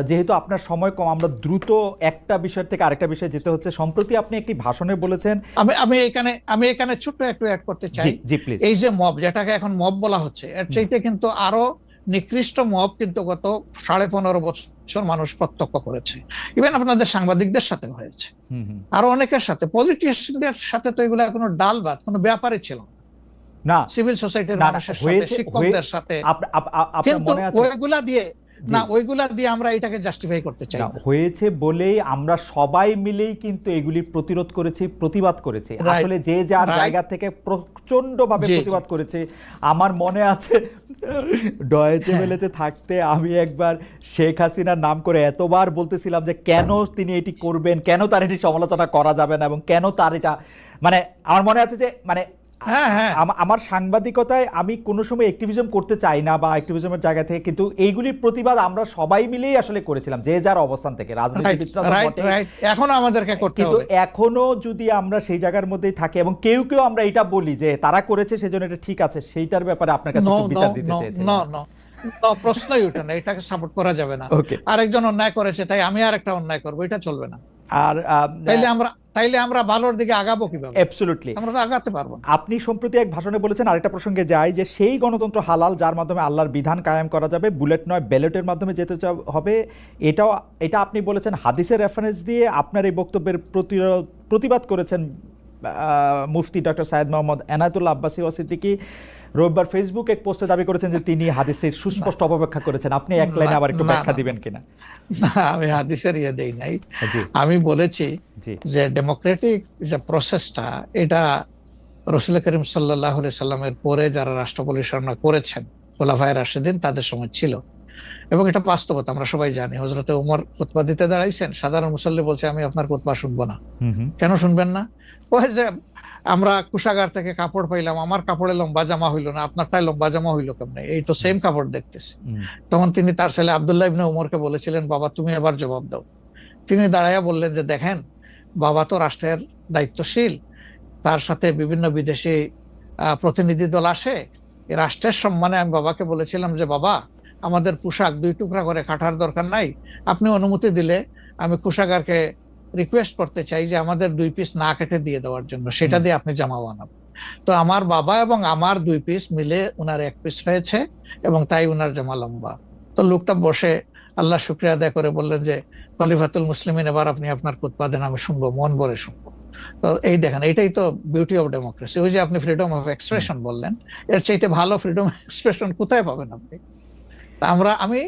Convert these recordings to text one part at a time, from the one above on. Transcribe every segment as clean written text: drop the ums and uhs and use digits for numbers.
যেহেতু আপনার সময় কম, আমরা দ্রুত একটা বিষয় থেকে আরেকটা বিষয়ে যেতে হচ্ছে। সম্প্রতি আপনি একটি ভাষণে বলেছেন। আমি এখানে ছোট্ট একটু অ্যাড করতে চাই। জি প্লিজ। এই যে মব, যেটাকে এখন মব বলা হচ্ছে, এর চাইতে কিন্তু আরো নিকৃষ্ট মব কিন্তু গত 15.5 বছর মানুষ প্রত্যক্ষ করেছে। ইভেন আপনাদের সাংবাদিকদের সাথে হয়েছে, আরো অনেকের সাথে, পলিটিশিয়ানদের সাথে। তো এগুলো কোনো ডাল ভাত, কোনো ব্যাপারই ছিল না, সিভিল সোসাইটির মানুষের সাথে, শিক্ষকদের সাথে। কিন্তু ওইগুলা দিয়ে আমরা এটাকে জাস্টিফাই করতে চাই না। হয়েছে বলেই আমরা সবাই মিলেই কিন্তু এগুলি প্রতিরোধ করেছি, প্রতিবাদ করেছি। আসলে যে যার জায়গা থেকে প্রচন্ড ভাবে প্রতিবাদ করেছে। আমার মনে আছে ডয়েচে ভেলেতে থাকতে আমি একবার শেখ হাসিনার নাম করে এতবার বলতেছিলাম যে কেন তিনি এটি করবেন, কেন তার এটি সমালোচনা করা যাবে না, এবং কেন তার এটা, মানে আমার মনে আছে যে মানে আমার সাংবাদিকতায় আমি কোনো সময় অ্যাক্টিভিজম করতে চাই না বা অ্যাক্টিভিজমের জায়গা থেকে, কিন্তু এইগুলির প্রতিবাদ আমরা সবাই মিলেই আসলে করেছিলাম, যে যার অবস্থান থেকে। এখনো আমাদেরকে করতে হবে, কিন্তু এখনো যদি আমরা সেই জায়গার মধ্যেই থাকি এবং কেউ কেউ আমরা এটা বলি যে তারা করেছে সেজন্য এটা ঠিক আছে, সেইটার ব্যাপারে আপনার কাছে বিচার দিতে চাইছি। প্রশ্নই ওঠে না, এটাকে সাপোর্ট করা যাবে না। আরেকজন অন্যায় করেছে তাই আমি আরেকটা অন্যায় করবো, এটা চলবে না। আর তাইলে আমরা ভালোর দিকে আগাবো কিভাবে? অ্যাবসলিউটলি আমরা তো আগাতে পারবো না। আপনি সম্প্রতি এক ভাষণে বলেছেন, আরেকটা প্রসঙ্গে যাই, যে সেই গণতন্ত্র হালাল যার মাধ্যমে আল্লাহর বিধান কায়েম করা যাবে, বুলেট নয় ব্যালটের মাধ্যমে যেতে হবে। এটা আপনি বলেছেন হাদিসের রেফারেন্স দিয়ে। আপনার এই বক্তব্যের প্রতিবাদ করেছেন মুফতি ডক্টর সায়েদ মোহাম্মদ এনায়েতুল্লাহ আব্বাসী সিদ্দিকী। রোববার ফেসবুক এক পোস্টে দাবি করেছেন যে তিনি হাদিসের সুস্পষ্ট অপব্যাখ্যা করেছেন। আপনি এক লাইনে আবার একটু ব্যাখ্যা দিবেন কিনা? না, আমি হাদিসের দেই নাই। আমি বলেছি যে ডেমোক্রেটিক যে প্রসেসটা, এটা রাসূল করিম সাল্লাল্লাহু আলাইহি সাল্লামের পরে যারা রাষ্ট্র পরিচালনা করেছেন খোলাফায়ে রাশিদিন, তাদের সময় ছিল। এবং এটা বাস্তবতা, আমরা সবাই জানি। হযরতে ওমর খুতবা দিতে দাঁড়াইছেন, সাধারণ মুসল্লি বলছে আমি আপনার খুতবা শুনবো না। কেন শুনবেন না? ওই যে আমরা কুশাগার থেকে কাপড় পাইলাম, আমার কাপড়ে লম্বা জামা হইলো না, আপনারটাই লম্বা জামা হইলো কেমনে? এই তো সেম কাপড় দেখতেছি। তখন তিনি তার ছেলে আব্দুল্লাহ ইবনে উমরকে বলেছিলেন, বাবা তুমি এবার জবাব দাও। তিনি দাঁড়াইয়া বললেন যে দেখেন, বাবা তো রাষ্ট্রের দায়িত্বশীল, তার সাথে বিভিন্ন বিদেশি প্রতিনিধি দল আসে। এই রাষ্ট্রের সম্মানে আমি বাবাকে বলেছিলাম যে বাবা, আমাদের পোশাক 2 টুকরা করে কাটার দরকার নাই, আপনি অনুমতি দিলে আমি কুশাগারকে রিকোয়েস্ট করতে চাই যে আমাদের 2 পিস না কেটে দিয়ে দেওয়ার জন্য, সেটা দিয়ে আপনি জামা বানাবেন। তো আমার বাবা এবং আমার 2 পিস মিলে উনার 1 পিস হয়েছে, এবং তাই উনার জামা লম্বা। তো লোকটা বসে আল্লাহ শুকরিয়া আদায় করে বললেন যে খলিফাতুল মুসলিমিন, এবার আপনি আপনার খুতবা দেন, আমি শুনবো, মন ভরে শুনবো। তো এই দেখেন, এটাই তো বিউটি অফ ডেমোক্রেসি। ওই যে আপনি ফ্রিডম অফ এক্সপ্রেশন বললেন, এর চাইতে ভালো ফ্রিডম অফ এক্সপ্রেশন কোথায় পাবেন আপনি? আমি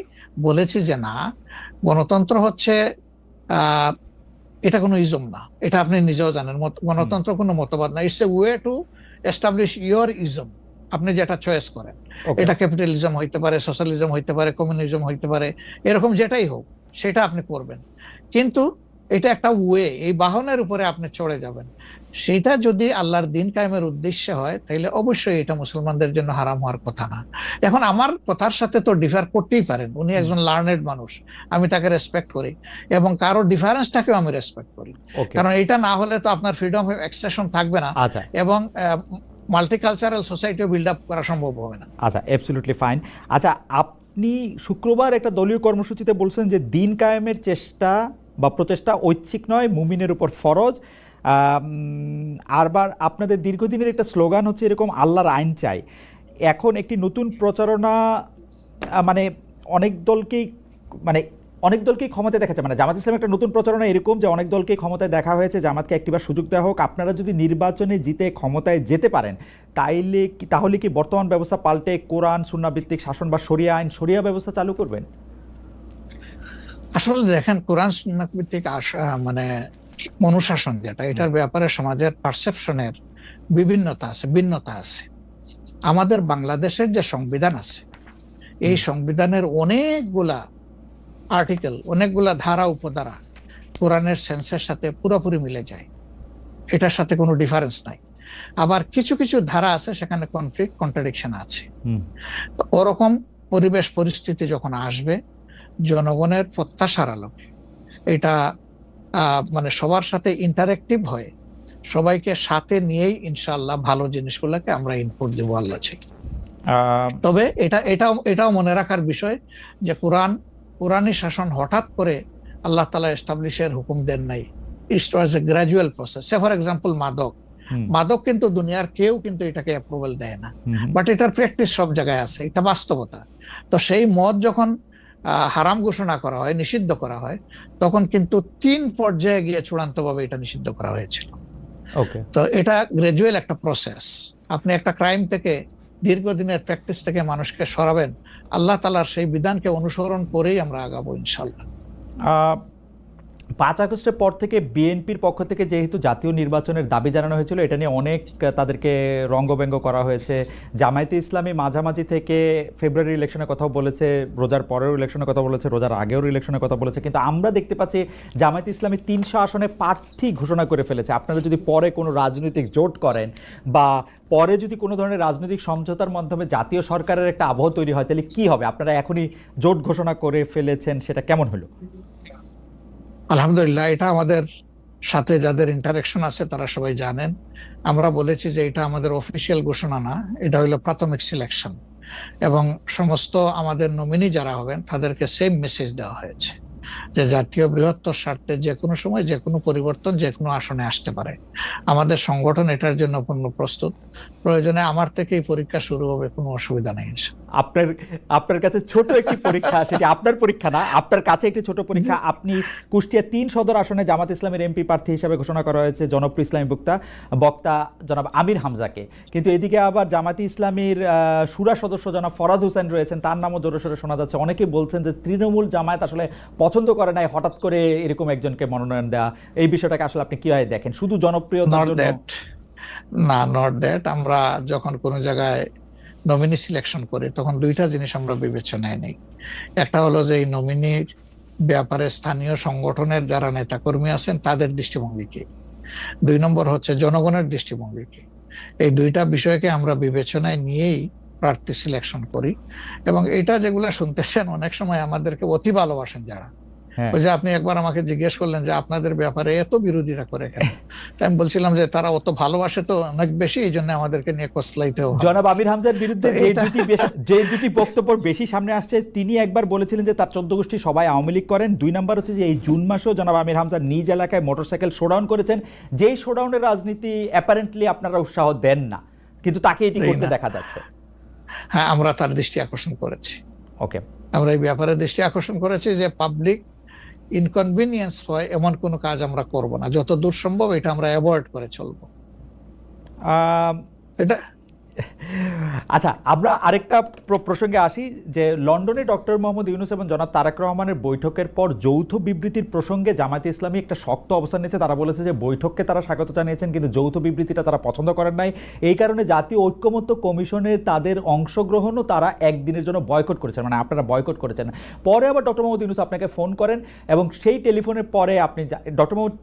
বলেছি যে না, গণতন্ত্র হচ্ছে এটা কোনো ইজম না, এটা আপনি নিজেও জানেন। গণতন্ত্র কোনো মতবাদ না, it's a way to establish your ism. আপনি যেটা চয়েস করেন, এটা ক্যাপিটালিজম হইতে পারে, সোশ্যালিজম হইতে পারে, কমিউনিজম হইতে পারে, এরকম যেটাই হোক সেটা আপনি করবেন। কিন্তু এটা একটা ওয়ে, এই বাহনের উপরে আপনি চড়ে যাবেন। সেটা যদি আল্লাহর দিন কায়েমের উদ্দেশ্যে হয়, তাহলে অবশ্যই এটা মুসলমানদের জন্য হারাম হওয়ার কথা না। এখন আমার কথার সাথে তো ডিফার করতেই পারেন, উনি একজন লার্নেড মানুষ, আমি তাকে রেসপেক্ট করি, এবং কারো ডিফারেন্সটাকেও আমি রেসপেক্ট করি। কারণ এটা না হলে তো আপনার ফ্রিডম অফ এক্সপ্রেশন থাকবে না, এবং মাল্টিকালচারাল সোসাইটিও বিল্ড আপ করা সম্ভব হবে না। আচ্ছা, অ্যাবসলিউটলি ফাইন। আচ্ছা, আপনি শুক্রবার একটা দলীয় কর্মসূচিতে বলছেন যে দিন কায়েমের চেষ্টা বা প্রচেষ্টা ঐচ্ছিক নয়, মুমিনের উপর ফরজ। আরবার আপনাদের দীর্ঘদিনের একটা স্লোগান হচ্ছে এরকম, আল্লাহর আইন চাই। এখন একটি নতুন প্রচারণা, মানে অনেক দলকেই ক্ষমতায় দেখাচ্ছে, মানে জামাত ইসলাম একটা নতুন প্রচারণা এরকম যে অনেক দলকেই ক্ষমতায় দেখা হয়েছে, জামাতকে একটিবার সুযোগ দেওয়া হোক, আপনারা যদি নির্বাচনে জিতে ক্ষমতায় যেতে পারেন তাহলে কি বর্তমান ব্যবস্থা পাল্টে কোরআন সুন্নাহ ভিত্তিক শাসন বা শরিয়া ব্যবস্থা চালু করবেন? আসলে দেখেন, কোরআন সুন্নাহ ভিত্তিক মানে অনুশাসন যেটা, এটার ব্যাপারে সমাজের পারসেপশনের ভিন্নতা আছে। আমাদের বাংলাদেশের যে সংবিধান আছে, এই সংবিধানের অনেকগুলা আর্টিকেল, অনেকগুলা ধারা উপধারা কোরআনের সেন্সের সাথে পুরোপুরি মিলে যায়, এটার সাথে কোনো ডিফারেন্স নাই। আবার কিছু কিছু ধারা আছে সেখানে কনফ্লিক্ট, কন্ট্রাডিকশন আছে। ওরকম পরিবেশ পরিস্থিতি যখন আসবে, জনগণের প্রত্যাশার আলোকে এটা মানে সবার সাথে ইন্টারেক্টিভ হয়, সবাইকে সাথে নিয়েই ইনশাআল্লাহ ভালো জিনিসগুলোকে আমরা ইনপুট দেবো আল্লাহ চাই। তবে এটাও মনে রাখার বিষয় যে কোরআনী শাসন হঠাৎ করে আল্লাহ তাআলা এস্টাবলিশের হুকুম দেন নাই। It was a gradual process. Say for example মাদক কিন্তু দুনিয়ার কেউ কিন্তু এটাকে অ্যাপ্রুভাল দেয় না, বাট এটার প্র্যাকটিস সব জায়গায় আছে, এটা বাস্তবতা। তো সেই মদ যখন হারাম ঘোষণা করা হয়, নিষিদ্ধ করা হয়, তখন কিন্তু 3 পর্যায়ে গিয়ে চূড়ান্তভাবে এটা নিষিদ্ধ করা হয়েছিল। তো এটা গ্রাজুয়াল একটা প্রসেস। আপনি একটা ক্রাইম থেকে, দীর্ঘদিনের প্র্যাকটিস থেকে মানুষকে সরাবেন, আল্লাহ তাআলার সেই বিধানকে অনুসরণ করেই আমরা আগাবো ইনশাআল্লাহ। 5 আগস্টের পর থেকে বিএনপির পক্ষ থেকে যেহেতু জাতীয় নির্বাচনের দাবি জানানো হয়েছিল, এটা নিয়ে অনেক তাদেরকে রঙ্গব্যঙ্গ করা হয়েছে। জামায়াতে ইসলামী মাঝামাঝি থেকে ফেব্রুয়ারি ইলেকশনের কথাও বলেছে, রোজার পরেও ইলেকশনের কথা বলেছে, রোজার আগেও ইলেকশনের কথা বলেছে, কিন্তু আমরা দেখতে পাচ্ছি জামায়াতে ইসলামী 300 আসনে প্রার্থী ঘোষণা করে ফেলেছে। আপনারা যদি পরে কোনো রাজনৈতিক জোট করেন বা পরে যদি কোনো ধরনের রাজনৈতিক সমঝোতার মাধ্যমে জাতীয় সরকারের একটা আবহ তৈরি হয়, তাহলে কি হবে? আপনারা এখনই জোট ঘোষণা করে ফেলেছেন, সেটা কেমন হলো? আলহামদুলিল্লাহ, এটা আমাদের সাথে যাদের ইন্টারেকশন আছে তারা সবাই জানেন। আমরা বলেছি যে এটা আমাদের অফিসিয়াল ঘোষণা না, এটা হলো প্রাথমিক সিলেকশন, এবং সমস্ত আমাদের নমিনি যারা হবেন তাদেরকে সেম মেসেজ দেওয়া হয়েছে যে জাতীয় বৃহত্তর স্বার্থে যে কোনো সময় যে কোনো পরিবর্তন যে কোনো আসনে আসতে পারে। আমাদের সংগঠন এটার জন্য পূর্ণ প্রস্তুত। প্রয়োজনে আমার থেকেই পরীক্ষা শুরু হবে, কোনো অসুবিধা নেই। আপনার কাছে ছোট একটি পরীক্ষা, সেটি আপনার পরীক্ষা না, আপনার কাছে একটি ছোট পরীক্ষা। আপনি কুষ্টিয়া 3 সদর আসনে জামাত ইসলামের এমপি প্রার্থী হিসেবে ঘোষণা করা হয়েছে জনপ্রিয় ইসলামী বক্তা জনাব আমির হামজাকে, কিন্তু এদিকে আবার জামাতি ইসলামীর শুরা সদস্য জনাব ফরাজ হোসেন রয়েছেন, তার নামও জোরে সোরে শোনা যাচ্ছে। অনেকে বলছেন যে তৃণমূল জামায়াত আসলে পছন্দ করে নাই হঠাৎ করে এরকম একজনকে মনোনয়ন দেওয়া। এই বিষয়টাকে আসলে আপনি কিভাবে দেখেন? শুধু জনপ্রিয়তার জন্য না, নট দ্যাট। আমরা যখন কোনো জায়গায় নমিনি সিলেকশন করি তখন 2টা জিনিস আমরা বিবেচনায় নেই। একটা হলো যে এই নমিনির ব্যাপারে স্থানীয় সংগঠনের যারা নেতাকর্মী আছেন তাদের দৃষ্টিভঙ্গি কি, 2 নম্বর হচ্ছে জনগণের দৃষ্টিভঙ্গি কি। এই 2টা বিষয়কে আমরা বিবেচনায় নিয়েই প্রার্থী সিলেকশন করি। এবং এটা যেগুলো শুনতেছেন, অনেক সময় আমাদেরকে অতি ভালোবাসেন যারা, ওই যে আপনি একবার আমাকে জিজ্ঞেস করলেন যে আপনাদের ব্যাপারে এত বিরোধিতা করে কেন, আমি বলছিলাম যে তারা অত ভালোবাসে তো অনেক বেশি, এই জন্য আমাদেরকে নিয়ে কসলাইতে হবে। জনাব আমির হামজার বিরুদ্ধে যে দুটি বক্তব্য বেশি সামনে আসছে, তিনি একবার বলেছিলেন যে তার 14 গোষ্ঠী সবাই আওয়ামী লীগ করেন। 2 নম্বর হচ্ছে যে এই জুন মাসেও জনাব আমির হামজা নিজ এলাকায় মোটরসাইকেল শোডাউন করেছেন, যেই শোডাউনের রাজনীতি অ্যাপারেন্টলি আপনারা উৎসাহ দেন না, কিন্তু তাকে এটি করতে দেখা যাচ্ছে। হ্যাঁ, আমরা তার দৃষ্টি আকর্ষণ করেছি। ওকে, আমরা এই ব্যাপারে দৃষ্টি আকর্ষণ করেছি যে পাবলিক ইনকনভিনিয়েন্স হয় এমন কোনো কাজ আমরা করব না, যত দূর সম্ভব এটা আমরা অ্যাভয়েড করে চলবো। এটা আচ্ছা, আমরা আরেকটা প্রসঙ্গে আসি যে লন্ডনে ডক্টর মোহাম্মদ ইউনূস এবং জনাব তারেক রহমানের বৈঠকের পর যৌথ বিবৃতির প্রসঙ্গে জামায়াতে ইসলামী একটা শক্ত অবস্থান নিয়েছে। তারা বলেছে যে বৈঠককে তারা স্বাগত জানিয়েছেন, কিন্তু যৌথ বিবৃতিটা তারা পছন্দ করেন নাই। এই কারণে জাতীয় ঐক্যমত্য কমিশনে তাদের অংশগ্রহণও তারা একদিনের জন্য বয়কট করেছেন, মানে আপনারা বয়কট করেছেন। পরে আবার ডক্টর মোহাম্মদ ইউনূস আপনাকে ফোন করেন এবং সেই টেলিফোনের পরে আপনি ডক্টর মোহাম্মদ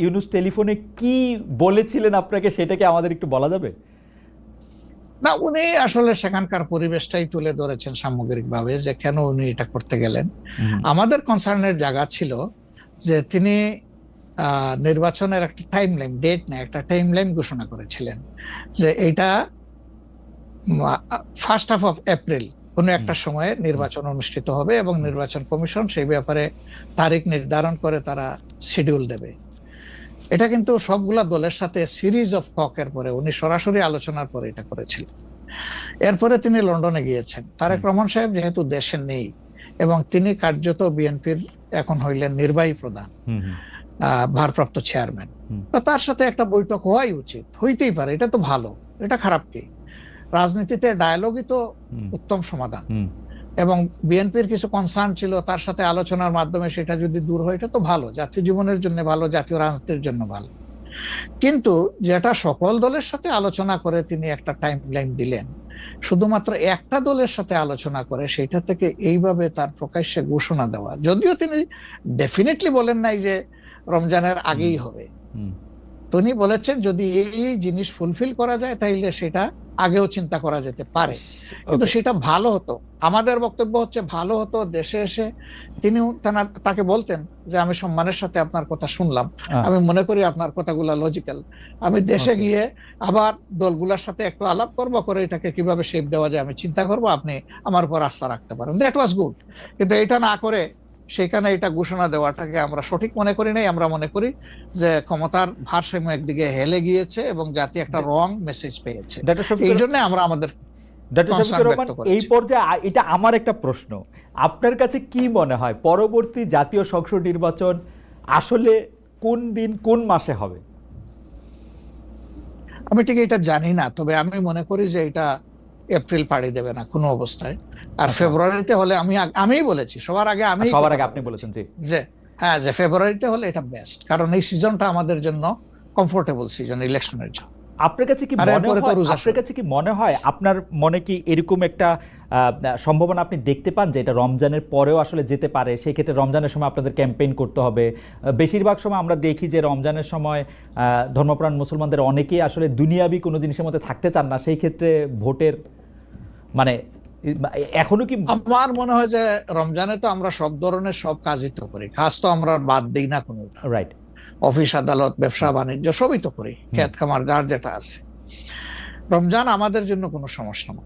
ইউনূস টেলিফোনে কি বলেছিলেন আপনাকে, সেটাকে আমাদের একটু বলা যাবে? না, উনি আসলে সেখানকার পরিবেশটাই তুলে ধরেছেন সামগ্রিকভাবে যে কেন উনি এটা করতে গেলেন। আমাদের কনসার্নের জায়গা ছিল যে তিনি নির্বাচনের একটা টাইম লাইন, ডেট না, একটা টাইম লাইন ঘোষণা করেছিলেন যে এটা ফার্স্ট হাফ অফ এপ্রিল কোনো একটা সময়ে নির্বাচন অনুষ্ঠিত হবে এবং নির্বাচন কমিশন সেই ব্যাপারে তারিখ নির্ধারণ করে তারা শিডিউল দেবে। এটা কিন্তু সবগুলা দলের সাথে সিরিজ অফ টকের পরে, উনি সরাসরি আলোচনার পরে এটা করেছিলেন। এরপরে তিনি লন্ডনে গিয়েছেন। তারেক রহমান সাহেব যেহেতু দেশে নেই এবং তিনি কার্যত বিএনপির এখন হইলেন নির্বাহী প্রধান, ভারপ্রাপ্ত চেয়ারম্যান, তো তার সাথে একটা বৈঠক হওয়াই উচিত, হইতেই পারে, এটা তো ভালো, এটা খারাপ কি? রাজনীতিতে ডায়ালগই তো উত্তম সমাধান। এবং বিএনপির কিছু কনসার্ন ছিল, তার সাথে আলোচনার মাধ্যমে সেটা যদি দূর হয় এটা তো ভালো, জাতীয় জীবনের জন্য ভালো, জাতীয় রাজনীতির জন্য ভালো। কিন্তু যেটা সকল দলের সাথে আলোচনা করে তিনি একটা টাইম লাইন দিলেন, শুধুমাত্র একটা দলের সাথে আলোচনা করে সেটা থেকে এইভাবে তার প্রকাশ্যে ঘোষণা দেওয়া, যদিও তিনি ডেফিনেটলি বলেন নাই যে রমজানের আগেই হবে, উনি বলেছেন যদি এই জিনিস ফুলফিল করা যায় তাহলে সেটা আগেও চিন্তা করা যেতে পারে, কিন্তু সেটা ভালো হতো। আমাদের বক্তব্য হচ্ছে ভালো হতো দেশে এসে তিনিও তাকে বলতেন যে আমি সম্মানের সাথে আপনার কথা শুনলাম, আমি মনে করি আপনার কথাগুলা লজিক্যাল, আমি দেশে গিয়ে আবার দলগুলোর সাথে একটু আলাপ করবো, করে এটাকে কিভাবে শেপ দেওয়া যায় আমি চিন্তা করবো, আপনি আমার উপর আস্থা রাখতে পারেন। That was good. কিন্তু এটা না করে সেখানে এটা ঘোষণা দেওয়াটাকে আমরা সঠিক মনে করি নাই। আমরা মনে করি যে ক্ষমতার ভারসাম্য একদিকে হেলে গিয়েছে এবং জাতি একটা রং মেসেজ পেয়েছে। এই জন্য আমরা আমাদের এই পর্যায়ে এটা আমার একটা প্রশ্ন, আপনার কাছে কি মনে হয় পরবর্তী জাতীয় সংসদ নির্বাচন আসলে কোন দিন কোন মাসে হবে? আমি ঠিক এটা জানি না, তবে আমি মনে করি যে এটা এপ্রিল পাড়ি দেবে না কোনো অবস্থায়। আর ফেব্রুয়ারিতে হলে আমি বলেছি সবার আগে, আপনি বলেছেন যে হ্যাঁ, যে ফেব্রুয়ারিতে হলে এটা বেস্ট, কারণ এই সিজনটা আমাদের জন্য কমফোর্টেবল সিজন ইলেকশনের জন্য। আপনার কাছে কি মনে হয় আপনার মনে কি এরকম একটা সম্ভাবনা আপনি দেখতে পান যে এটা রমজানের পরেও আসলে যেতে পারে? সেই ক্ষেত্রে রমজানের সময় আপনাদের ক্যাম্পেইন করতে হবে। বেশিরভাগ সময় আমরা দেখি যে রমজানের সময় ধর্মপ্রাণ মুসলমানদের অনেকেই আসলে দুনিয়াবি কোনো জিনিসের মধ্যে থাকতে চান না, সেই ক্ষেত্রে ভোটের মানে এখনো কি? আমার মনে হয় যে রমজানে তো আমরা সব ধরনের সব কাজই তো করি, কাজ তো আমরা বাদ দিই না কোনো। রাইট। অফিস আদালত ব্যবসা বাণিজ্য সবই তো করি, ক্ষেত খামার যার যেটা আছে। রমজান আমাদের জন্য কোনো সমস্যা না।